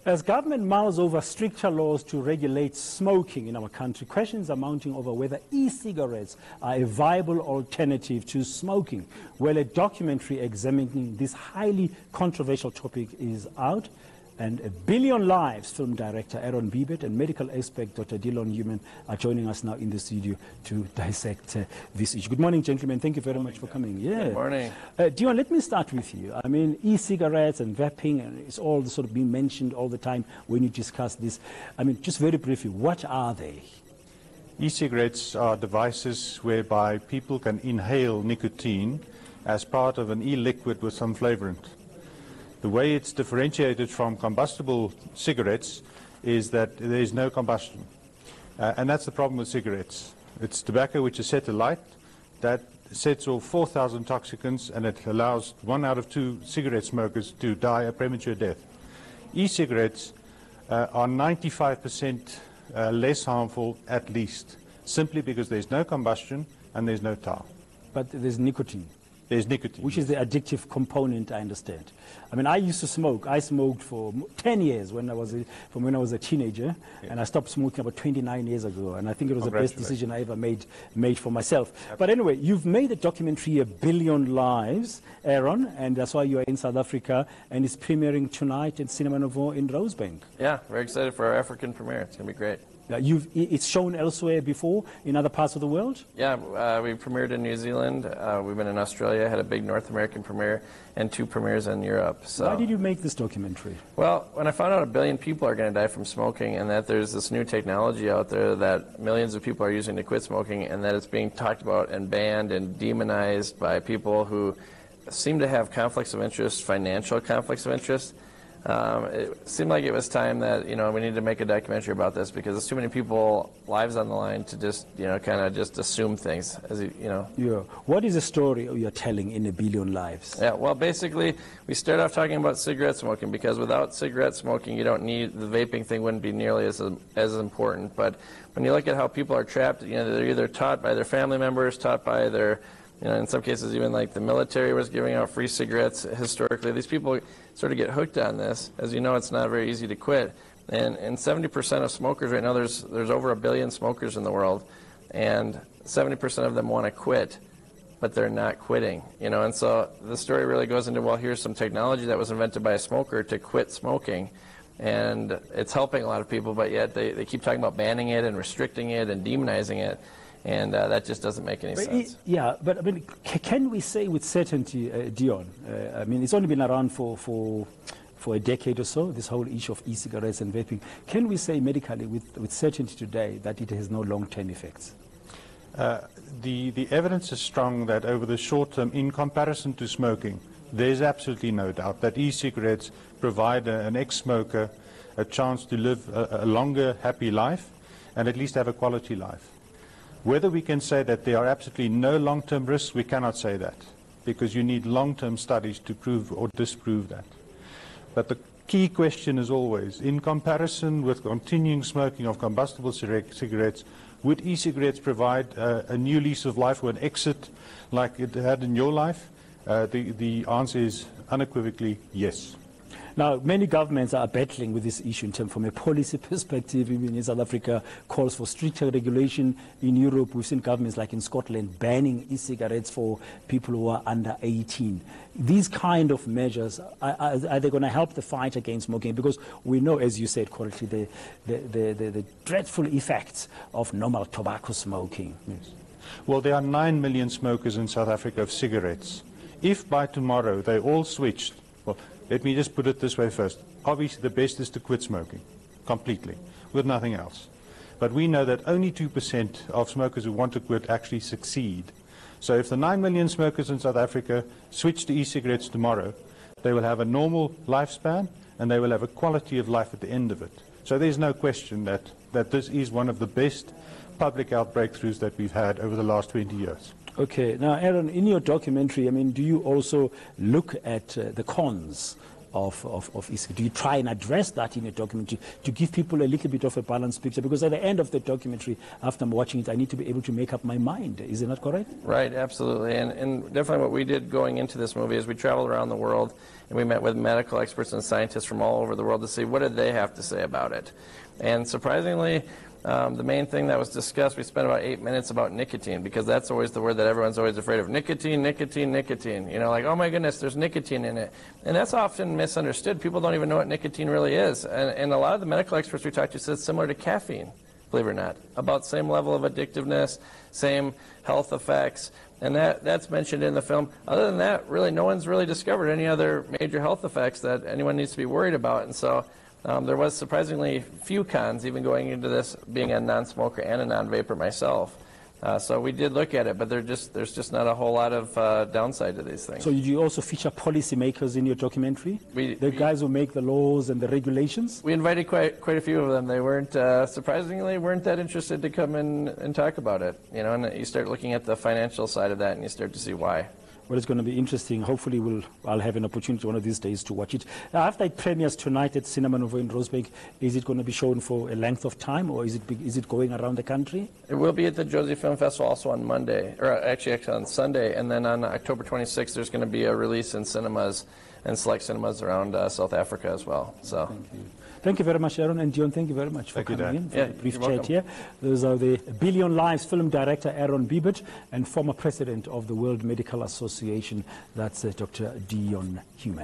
As government mulls over stricter laws to regulate smoking in our country, questions are mounting over whether e-cigarettes are a viable alternative to smoking. Well, a documentary examining this highly controversial topic is out, and A Billion Lives film director Aaron Bibet and medical expert Dr. Delon Human are joining us now in the studio to dissect this issue. Good morning, gentlemen. Thank you very much for coming. Yeah. Good morning. Delon, let me start with you. I mean, e-cigarettes and vaping, and it's all sort of being mentioned all the time when you discuss this. I mean, just very briefly, what are they? E-cigarettes are devices whereby people can inhale nicotine as part of an e-liquid with some flavorant. The way it's differentiated from combustible cigarettes is that there is no combustion. And that's the problem with cigarettes. It's tobacco which is set alight, that sets off 4,000 toxicants, and it allows 1 out of 2 cigarette smokers to die a premature death. E-cigarettes are 95% less harmful at least, simply because there's no combustion and there's no tar. But there's nicotine. There's nicotine. Which is the addictive component, I understand. I mean, I used to smoke. I smoked for 10 years from when I was a teenager, yeah. And I stopped smoking about 29 years ago, and I think it was the best decision I ever made for myself. Absolutely. But anyway, you've made a documentary, A Billion Lives, Aaron, and that's why you are in South Africa, and it's premiering tonight at Cinema Novo in Rosebank. Yeah, very excited for our African premiere. It's going to be great. It's shown elsewhere before, in other parts of the world? Yeah, we premiered in New Zealand. We've been in Australia, had a big North American premiere, and 2 premieres in Europe. So. Why did you make this documentary? Well, when I found out 1 billion people are going to die from smoking, and that there's this new technology out there that millions of people are using to quit smoking, and that it's being talked about and banned and demonized by people who seem to have conflicts of interest, financial conflicts of interest, it seemed like it was time that, we needed to make a documentary about this, because there's too many people, lives on the line, to just, kind of just assume things, Yeah. What is the story you're telling in A Billion Lives? Yeah, well, basically, we start off talking about cigarette smoking, because without cigarette smoking, you don't need, the vaping thing wouldn't be nearly as important. But when you look at how people are trapped, they're either taught by their family members, taught by their, in some cases even like the military was giving out free cigarettes historically. These people sort of get hooked on this. As you know, it's not very easy to quit. And 70% of smokers right now, there's over 1 billion smokers in the world, and 70% of them want to quit, but they're not quitting. And so the story really goes into, well, here's some technology that was invented by a smoker to quit smoking, and it's helping a lot of people, but yet they keep talking about banning it and restricting it and demonizing it. And that just doesn't make any sense. Yeah, but I mean, can we say with certainty, Dion, I mean, it's only been around for a decade or so, this whole issue of e-cigarettes and vaping. Can we say medically with certainty today that it has no long-term effects? The evidence is strong that over the short term, in comparison to smoking, there's absolutely no doubt that e-cigarettes provide an ex-smoker a chance to live a longer, happy life, and at least have a quality life. Whether we can say that there are absolutely no long-term risks, we cannot say that, because you need long-term studies to prove or disprove that. But the key question is always, in comparison with continuing smoking of combustible cigarettes, would e-cigarettes provide a new lease of life or an exit like it had in your life? The answer is unequivocally yes. Now, many governments are battling with this issue from a policy perspective. Even in South Africa, calls for stricter regulation. In Europe, we've seen governments like in Scotland banning e-cigarettes for people who are under 18. These kind of measures, are they going to help the fight against smoking? Because we know, as you said correctly, the dreadful effects of normal tobacco smoking. Yes. Well, there are 9 million smokers in South Africa of cigarettes. If by tomorrow they all switched, well, let me just put it this way first. Obviously, the best is to quit smoking completely, with nothing else. But we know that only 2% of smokers who want to quit actually succeed. So if the 9 million smokers in South Africa switch to e-cigarettes tomorrow, they will have a normal lifespan, and they will have a quality of life at the end of it. So there's no question that this is one of the best public health breakthroughs that we've had over the last 20 years. Okay. Now, Aaron, in your documentary, I mean, do you also look at the cons of e-cigarettes? Do you try and address that in your documentary to give people a little bit of a balanced picture? Because at the end of the documentary, after I'm watching it, I need to be able to make up my mind. Is it not correct? Right, absolutely. And definitely what we did going into this movie is we traveled around the world and we met with medical experts and scientists from all over the world to see what did they have to say about it. And surprisingly, the main thing that was discussed, we spent about 8 minutes about nicotine, because that's always the word that everyone's always afraid of. Nicotine, nicotine, nicotine. You know, like, oh my goodness, there's nicotine in it. And that's often misunderstood. People don't even know what nicotine really is. And a lot of the medical experts we talked to said it's similar to caffeine, believe it or not. About same level of addictiveness, same health effects. And that's mentioned in the film. Other than that, really, no one's really discovered any other major health effects that anyone needs to be worried about. And so there was surprisingly few cons, even going into this, being a non-smoker and a non-vapor myself. So we did look at it, but there's just not a whole lot of downside to these things. So did you also feature policymakers in your documentary? The guys who make the laws and the regulations? We invited quite a few of them. They weren't, surprisingly, weren't that interested to come in and talk about it. You know, and you start looking at the financial side of that, and you start to see why. Well, it's going to be interesting. Hopefully, I'll have an opportunity one of these days to watch it. After it premieres tonight at Cinema Novo in Rosebank, is it going to be shown for a length of time, or is it going around the country? It will be at the Jozi Film Festival also on Monday, or actually on Sunday, and then on October 26th, there's going to be a release in cinemas and select cinemas around South Africa as well. So. Thank you. Thank you very much, Aaron. And Dion, thank you very much for coming in for a brief chat here. Those are the Billion Lives film director, Aaron Bibert, and former president of the World Medical Association, that's Dr. Delon Human.